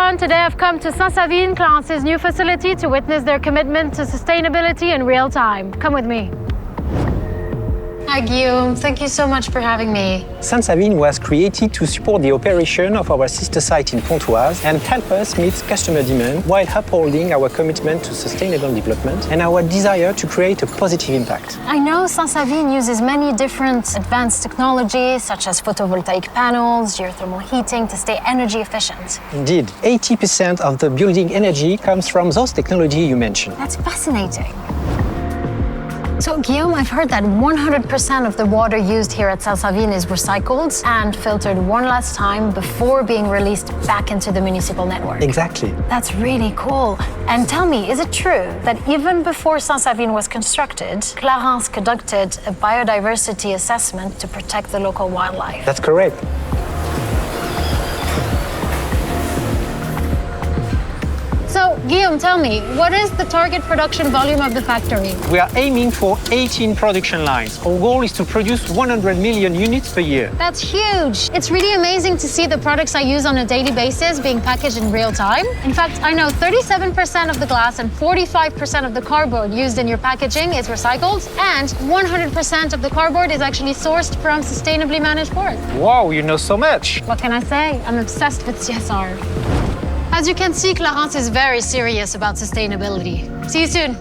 everyone. Today I've come to Sainte-Savine, Clarins' new facility, to witness their commitment to sustainability in real time. Come with me. Hi Guillaume, thank you so much for having me. Sainte-Savine was created to support the operation of our sister site in Pontoise and help us meet customer demand while upholding our commitment to sustainable development and our desire to create a positive impact. I know Sainte-Savine uses many different advanced technologies such as photovoltaic panels, geothermal heating to stay energy efficient. Indeed, 80% of the building energy comes from those technologies you mentioned. That's fascinating. So Guillaume, I've heard that 100% of the water used here at Sainte-Savine is recycled and filtered one last time before being released back into the municipal network. Exactly. That's really cool. And tell me, is it true that even before Sainte-Savine was constructed, Clarins conducted a biodiversity assessment to protect the local wildlife? That's correct. So, Guillaume, tell me, what is the target production volume of the factory? We are aiming for 18 production lines. Our goal is to produce 100 million units per year. That's huge. It's really amazing to see the products I use on a daily basis being packaged in real time. In fact, I know 37% of the glass and 45% of the cardboard used in your packaging is recycled, and 100% of the cardboard is actually sourced from sustainably managed forests. Wow, you know so much. What can I say? I'm obsessed with CSR. As you can see, Clarins is very serious about sustainability. See you soon.